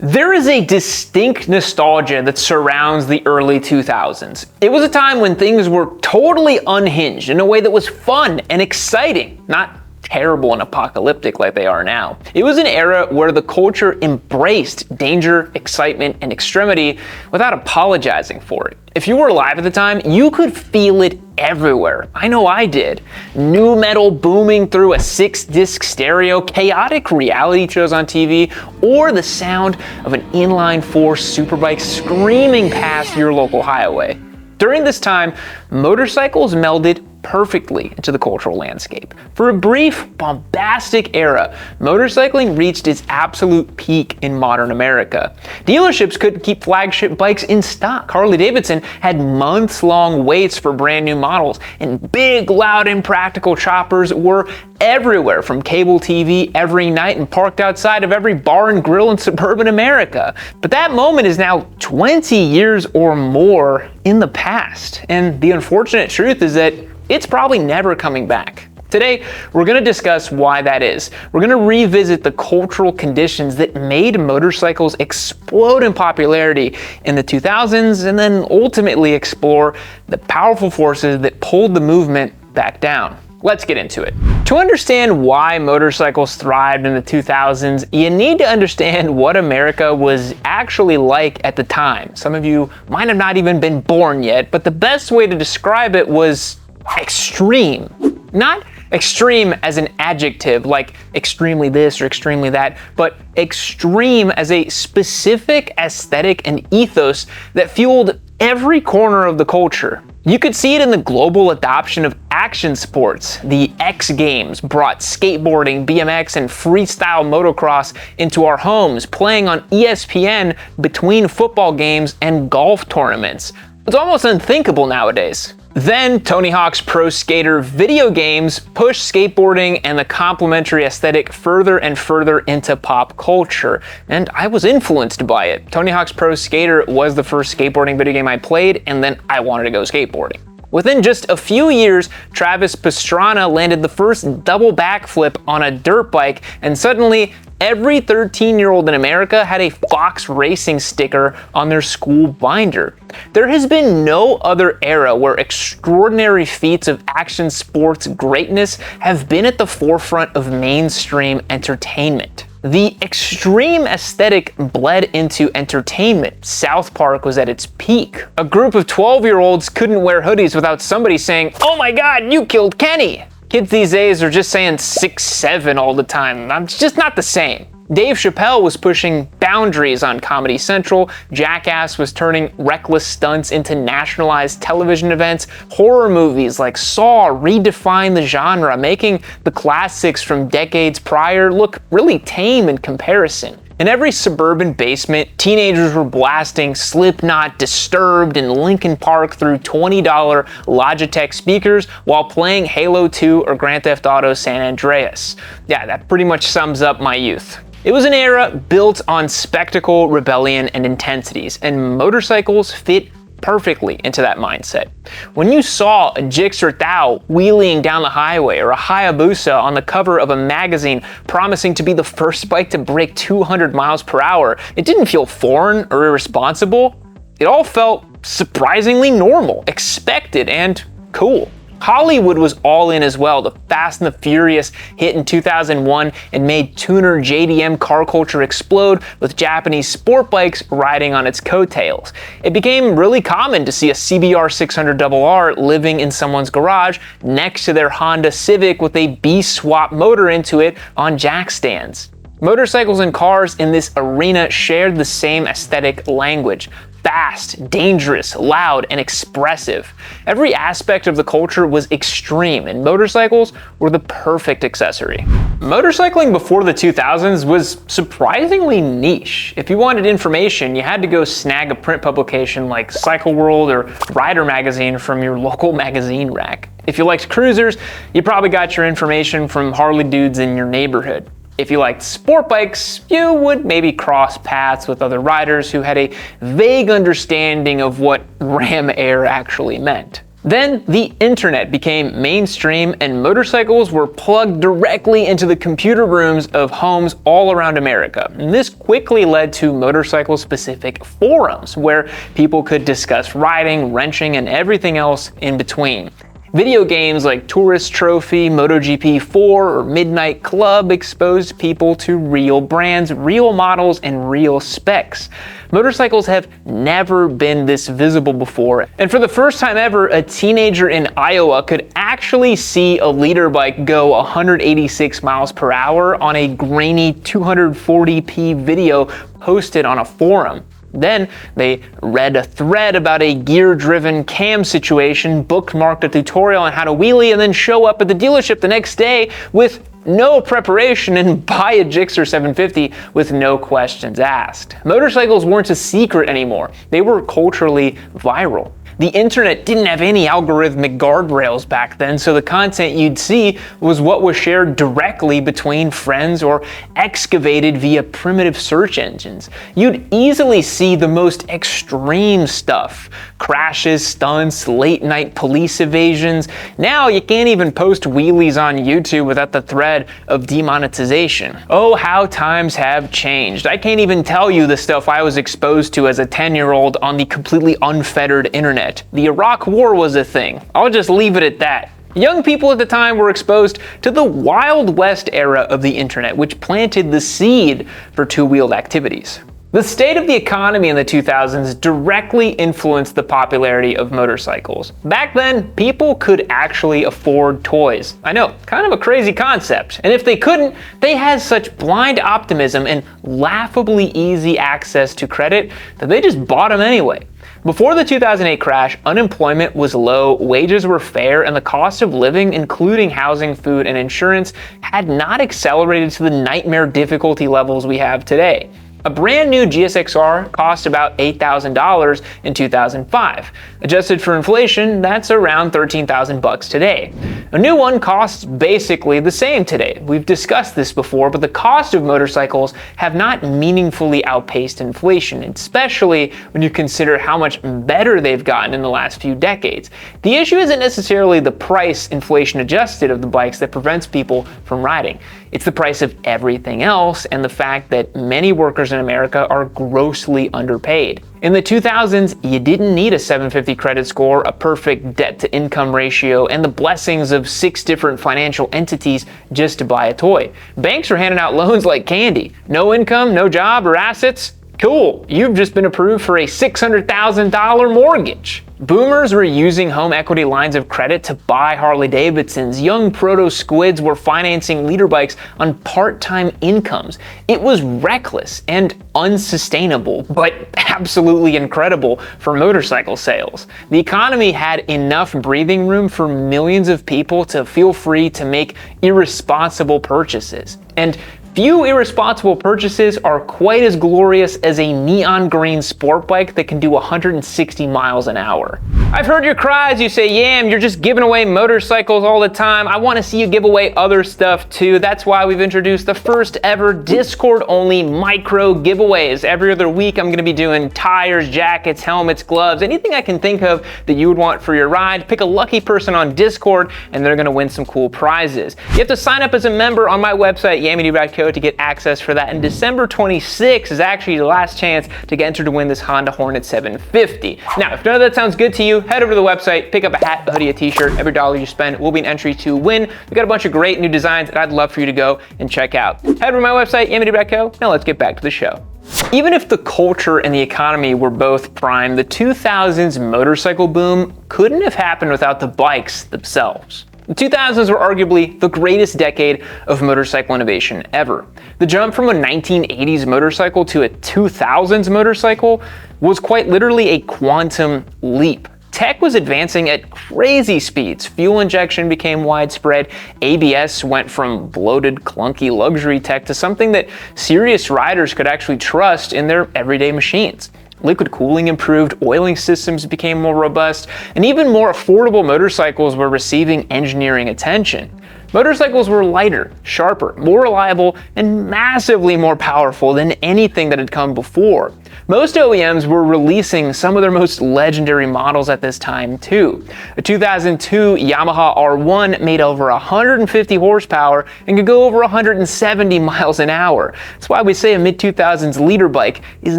There is a distinct nostalgia that surrounds the early 2000s. It was a time when things were totally unhinged in a way that was fun and exciting, not terrible and apocalyptic like they are now. It was an era where the culture embraced danger, excitement, and extremity without apologizing for it. If you were alive at the time, you could feel it everywhere. I know I did. Nu metal booming through a 6-disc stereo, chaotic reality shows on TV, or the sound of an inline-4 superbike screaming past your local highway. During this time, motorcycles melded perfectly into the cultural landscape. For a brief, bombastic era, motorcycling reached its absolute peak in modern America. Dealerships couldn't keep flagship bikes in stock. Harley-Davidson had months-long waits for brand new models, and big, loud, impractical choppers were everywhere from cable TV every night and parked outside of every bar and grill in suburban America. But that moment is now 20 years or more in the past, and the unfortunate truth is that it's probably never coming back. Today, we're going to discuss why that is. We're going to revisit the cultural conditions that made motorcycles explode in popularity in the 2000s, and then ultimately explore the powerful forces that pulled the movement back down. Let's get into it. To understand why motorcycles thrived in the 2000s, you need to understand what America was actually like at the time. Some of you might have not even been born yet, but the best way to describe it was extreme. Not extreme as an adjective, like extremely this or extremely that, but extreme as a specific aesthetic and ethos that fueled every corner of the culture. You could see it in the global adoption of action sports. The X Games brought skateboarding, BMX, and freestyle motocross into our homes, playing on ESPN between football games and golf tournaments. It's almost unthinkable nowadays. Then Tony Hawk's Pro Skater video games pushed skateboarding and the complementary aesthetic further and further into pop culture, and I was influenced by it. Tony Hawk's Pro Skater was the first skateboarding video game I played, and then I wanted to go skateboarding. Within just a few years, Travis Pastrana landed the first double backflip on a dirt bike, and suddenly every 13-year-old in America had a Fox Racing sticker on their school binder. There has been no other era where extraordinary feats of action sports greatness have been at the forefront of mainstream entertainment. The extreme aesthetic bled into entertainment. South Park was at its peak. A group of 12-year-olds couldn't wear hoodies without somebody saying, "Oh my God, you killed Kenny!" Kids these days are just saying 6'7" all the time. It's just not the same. Dave Chappelle was pushing boundaries on Comedy Central. Jackass was turning reckless stunts into nationalized television events. Horror movies like Saw redefined the genre, making the classics from decades prior look really tame in comparison. In every suburban basement, teenagers were blasting Slipknot, Disturbed, and Linkin Park through $20 Logitech speakers while playing Halo 2 or Grand Theft Auto San Andreas. Yeah, that pretty much sums up my youth. It was an era built on spectacle, rebellion, and intensities, and motorcycles fit perfectly into that mindset. When you saw a Gixxer Thau wheeling down the highway or a Hayabusa on the cover of a magazine promising to be the first bike to break 200 miles per hour, it didn't feel foreign or irresponsible. It all felt surprisingly normal, expected, and cool. Hollywood was all in as well. The Fast and the Furious hit in 2001 and made tuner JDM car culture explode, with Japanese sport bikes riding on its coattails. It became really common to see a CBR 600RR living in someone's garage next to their Honda Civic with a B-swap motor into it on jack stands. Motorcycles and cars in this arena shared the same aesthetic language. Fast, dangerous, loud, and expressive. Every aspect of the culture was extreme, and motorcycles were the perfect accessory. Motorcycling before the 2000s was surprisingly niche. If you wanted information, you had to go snag a print publication like Cycle World or Rider magazine from your local magazine rack. If you liked cruisers, you probably got your information from Harley dudes in your neighborhood. If you liked sport bikes, you would maybe cross paths with other riders who had a vague understanding of what Ram Air actually meant. Then the internet became mainstream and motorcycles were plugged directly into the computer rooms of homes all around America. And this quickly led to motorcycle-specific forums where people could discuss riding, wrenching, and everything else in between. Video games like Tourist Trophy, MotoGP 4, or Midnight Club exposed people to real brands, real models, and real specs. Motorcycles have never been this visible before, and for the first time ever, a teenager in Iowa could actually see a leader bike go 186 miles per hour on a grainy 240p video posted on a forum. Then they read a thread about a gear-driven cam situation, bookmarked a tutorial on how to wheelie, and then show up at the dealership the next day with no preparation and buy a Gixxer 750 with no questions asked. Motorcycles weren't a secret anymore. They were culturally viral. The internet didn't have any algorithmic guardrails back then, so the content you'd see was what was shared directly between friends or excavated via primitive search engines. You'd easily see the most extreme stuff: crashes, stunts, late night police evasions. Now you can't even post wheelies on YouTube without the threat of demonetization. Oh, how times have changed. I can't even tell you the stuff I was exposed to as a 10-year-old on the completely unfettered internet. The Iraq War was a thing. I'll just leave it at that. Young people at the time were exposed to the Wild West era of the internet, which planted the seed for two-wheeled activities. The state of the economy in the 2000s directly influenced the popularity of motorcycles. Back then, people could actually afford toys. I know, kind of a crazy concept. And if they couldn't, they had such blind optimism and laughably easy access to credit that they just bought them anyway. Before the 2008 crash, unemployment was low, wages were fair, and the cost of living, including housing, food, and insurance, had not accelerated to the nightmare difficulty levels we have today. A brand new GSX-R cost about $8,000 in 2005. Adjusted for inflation, that's around $13,000 today. A new one costs basically the same today. We've discussed this before, but the cost of motorcycles have not meaningfully outpaced inflation, especially when you consider how much better they've gotten in the last few decades. The issue isn't necessarily the price, inflation adjusted, of the bikes that prevents people from riding. It's the price of everything else and the fact that many workers in America are grossly underpaid. In the 2000s, you didn't need a 750 credit score, a perfect debt-to-income ratio, and the blessings of 6 different financial entities just to buy a toy. Banks are handing out loans like candy. No income, no job or assets? Cool, you've just been approved for a $600,000 mortgage. Boomers were using home equity lines of credit to buy Harley-Davidsons. Young proto-squids were financing leader bikes on part-time incomes. It was reckless and unsustainable, but absolutely incredible for motorcycle sales. The economy had enough breathing room for millions of people to feel free to make irresponsible purchases. And few irresponsible purchases are quite as glorious as a neon green sport bike that can do 160 miles an hour. I've heard your cries. You say, Yam, you're just giving away motorcycles all the time. I want to see you give away other stuff too. That's why we've introduced the first ever Discord-only micro giveaways. Every other week, I'm going to be doing tires, jackets, helmets, gloves, anything I can think of that you would want for your ride. Pick a lucky person on Discord, and they're going to win some cool prizes. You have to sign up as a member on my website, yammydude.co, to get access for that. And December 26th is actually the last chance to get entered to win this Honda Hornet 750. Now, if none of that sounds good to you, head over to the website, pick up a hat, a hoodie, a t-shirt. Every dollar you spend will be an entry to win. We've got a bunch of great new designs that I'd love for you to go and check out. Head over to my website, yammydude.co. Now let's get back to the show. Even if the culture and the economy were both prime, the 2000s motorcycle boom couldn't have happened without the bikes themselves. The 2000s were arguably the greatest decade of motorcycle innovation ever. The jump from a 1980s motorcycle to a 2000s motorcycle was quite literally a quantum leap. Tech was advancing at crazy speeds. Fuel injection became widespread. ABS went from bloated, clunky luxury tech to something that serious riders could actually trust in their everyday machines. Liquid cooling improved, oiling systems became more robust, and even more affordable motorcycles were receiving engineering attention. Motorcycles were lighter, sharper, more reliable, and massively more powerful than anything that had come before. Most OEMs were releasing some of their most legendary models at this time too. A 2002 Yamaha R1 made over 150 horsepower and could go over 170 miles an hour. That's why we say a mid-2000s leader bike is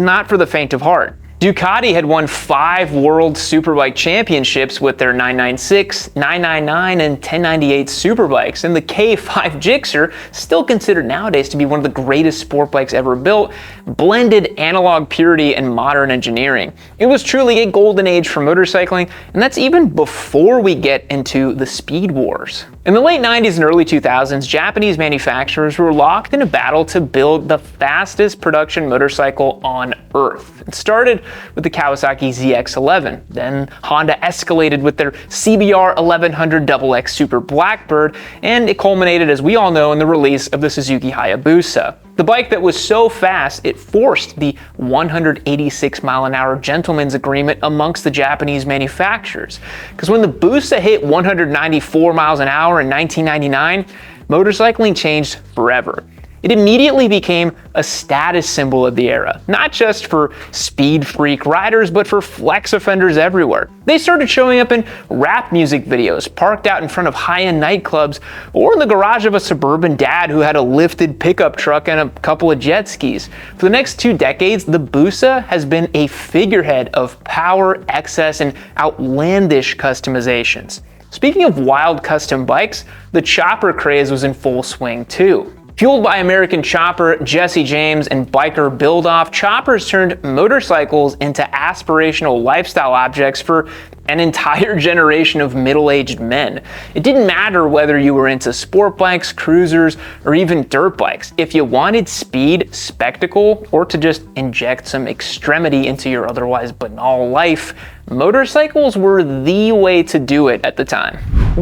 not for the faint of heart. Ducati had won 5 World Superbike Championships with their 996, 999, and 1098 Superbikes, and the K5 Gixxer, still considered nowadays to be one of the greatest sport bikes ever built, blended analog purity and modern engineering. It was truly a golden age for motorcycling, and that's even before we get into the speed wars. In the late 90s and early 2000s, Japanese manufacturers were locked in a battle to build the fastest production motorcycle on Earth. It started with the Kawasaki ZX-11. Then Honda escalated with their CBR 1100 XX Super Blackbird, and it culminated, as we all know, in the release of the Suzuki Hayabusa. The bike that was so fast it forced the 186-mile-an-hour gentleman's agreement amongst the Japanese manufacturers. Because when the Busa hit 194 miles an hour in 1999, motorcycling changed forever. It immediately became a status symbol of the era, not just for speed freak riders, but for flex offenders everywhere. They started showing up in rap music videos, parked out in front of high-end nightclubs, or in the garage of a suburban dad who had a lifted pickup truck and a couple of jet skis. For the next 2 decades, the Busa has been a figurehead of power, excess, and outlandish customizations. Speaking of wild custom bikes, the chopper craze was in full swing too. Fueled by American chopper Jesse James and biker build-off, choppers turned motorcycles into aspirational lifestyle objects for an entire generation of middle-aged men. It didn't matter whether you were into sport bikes, cruisers, or even dirt bikes. If you wanted speed, spectacle, or to just inject some extremity into your otherwise banal life, motorcycles were the way to do it at the time.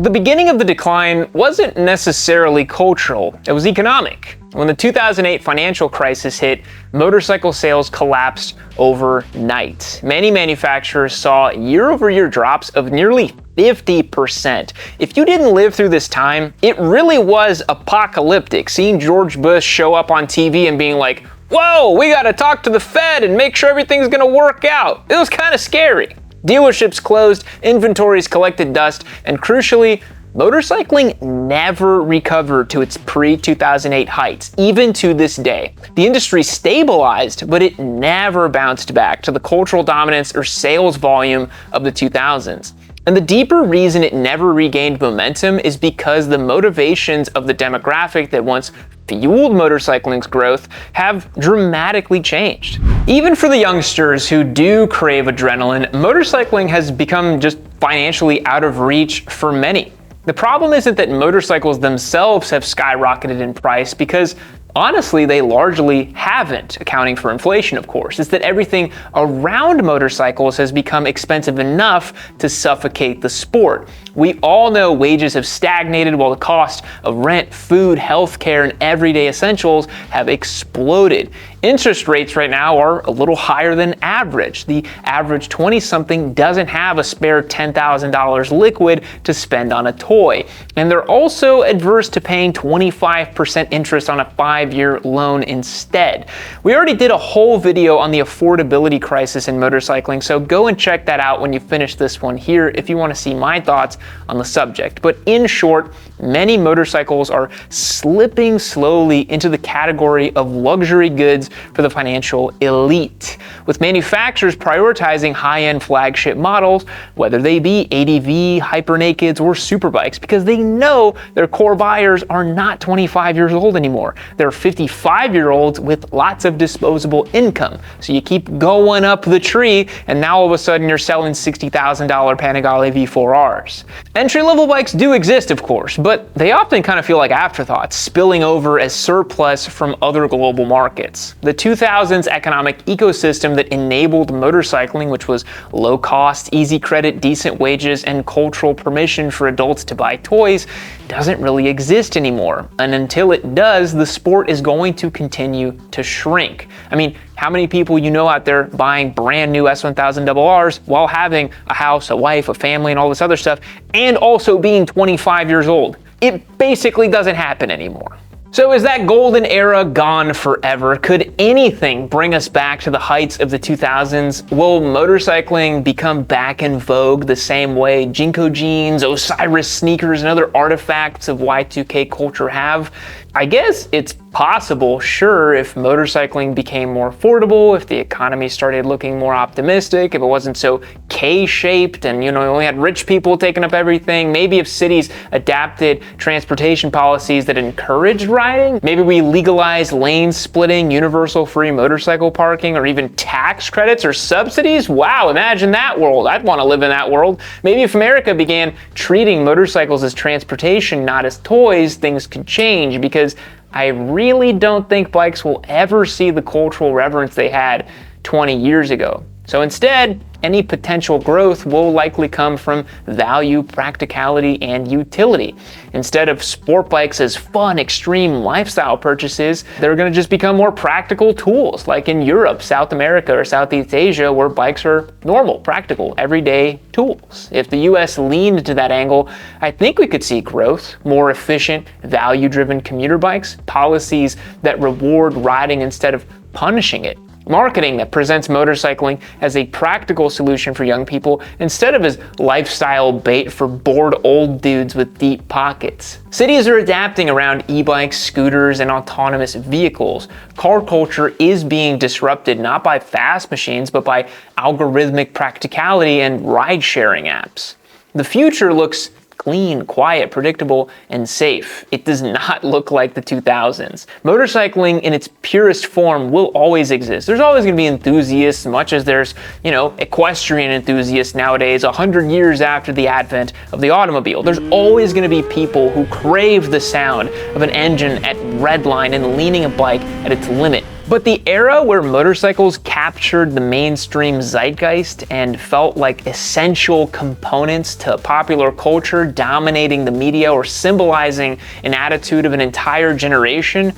The beginning of the decline wasn't necessarily cultural, it was economic. When the 2008 financial crisis hit, motorcycle sales collapsed overnight. Many manufacturers saw year-over-year drops of nearly 50%. If you didn't live through this time, it really was apocalyptic, seeing George Bush show up on TV and being like, "Whoa, we gotta talk to the Fed and make sure everything's gonna work out." It was kind of scary. Dealerships closed, inventories collected dust, and crucially, motorcycling never recovered to its pre-2008 heights, even to this day. The industry stabilized, but it never bounced back to the cultural dominance or sales volume of the 2000s. And the deeper reason it never regained momentum is because the motivations of the demographic that once fueled motorcycling's growth have dramatically changed. Even for the youngsters who do crave adrenaline, motorcycling has become just financially out of reach for many. The problem isn't that motorcycles themselves have skyrocketed in price, because honestly, they largely haven't, accounting for inflation, of course. It's that everything around motorcycles has become expensive enough to suffocate the sport. We all know wages have stagnated while the cost of rent, food, healthcare, and everyday essentials have exploded. Interest rates right now are a little higher than average. The average 20-something doesn't have a spare $10,000 liquid to spend on a toy. And they're also adverse to paying 25% interest on a 5-year loan instead. We already did a whole video on the affordability crisis in motorcycling, so go and check that out when you finish this one here if you want to see my thoughts on the subject. But in short, many motorcycles are slipping slowly into the category of luxury goods for the financial elite, with manufacturers prioritizing high-end flagship models, whether they be ADV, hypernakeds, or superbikes, because they know their core buyers are not 25 years old anymore. They're 55-year-olds with lots of disposable income. So you keep going up the tree, and now all of a sudden you're selling $60,000 Panigale V4Rs. Entry-level bikes do exist, of course, but they often kind of feel like afterthoughts, spilling over as surplus from other global markets. The 2000s economic ecosystem that enabled motorcycling, which was low cost, easy credit, decent wages, and cultural permission for adults to buy toys, doesn't really exist anymore. And until it does, the sport is going to continue to shrink. I mean, how many people you know out there buying brand new S1000RRs while having a house, a wife, a family, and all this other stuff, and also being 25 years old? it basically doesn't happen anymore. So is that golden era gone forever? Could anything bring us back to the heights of the 2000s? Will motorcycling become back in vogue the same way Jinko jeans, Osiris sneakers, and other artifacts of Y2K culture have? I guess it's possible, sure, if motorcycling became more affordable, if the economy started looking more optimistic, if it wasn't so K-shaped and, only had rich people taking up everything, maybe if cities adapted transportation policies that encouraged riding, maybe we legalized lane splitting, universal free motorcycle parking, or even tax credits or subsidies. Wow, imagine that world. I'd want to live in that world. Maybe if America began treating motorcycles as transportation, not as toys, things could change, because I really don't think bikes will ever see the cultural reverence they had 20 years ago. So instead, any potential growth will likely come from value, practicality, and utility. Instead of sport bikes as fun, extreme lifestyle purchases, they're going to just become more practical tools, like in Europe, South America, or Southeast Asia, where bikes are normal, practical, everyday tools. If the US leaned to that angle, I think we could see growth, more efficient, value-driven commuter bikes, policies that reward riding instead of punishing it, marketing that presents motorcycling as a practical solution for young people instead of as lifestyle bait for bored old dudes with deep pockets. Cities are adapting around e-bikes, scooters, and autonomous vehicles. Car culture is being disrupted not by fast machines, but by algorithmic practicality and ride-sharing apps. The future looks clean, quiet, predictable, and safe. It does not look like the 2000s. Motorcycling in its purest form will always exist. There's always going to be enthusiasts, much as there's, equestrian enthusiasts nowadays, 100 years after the advent of the automobile. There's always going to be people who crave the sound of an engine at redline and leaning a bike at its limit. But the era where motorcycles captured the mainstream zeitgeist and felt like essential components to popular culture, dominating the media or symbolizing an attitude of an entire generation,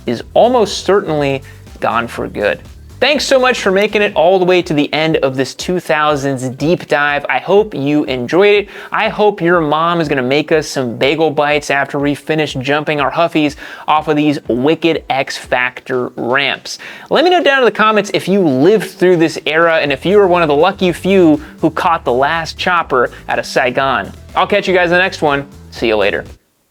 is almost certainly gone for good. Thanks so much for making it all the way to the end of this 2000s deep dive. I hope you enjoyed it. I hope your mom is gonna make us some bagel bites after we finish jumping our huffies off of these wicked X Factor ramps. Let me know down in the comments if you lived through this era and if you were one of the lucky few who caught the last chopper out of Saigon. I'll catch you guys in the next one. See you later.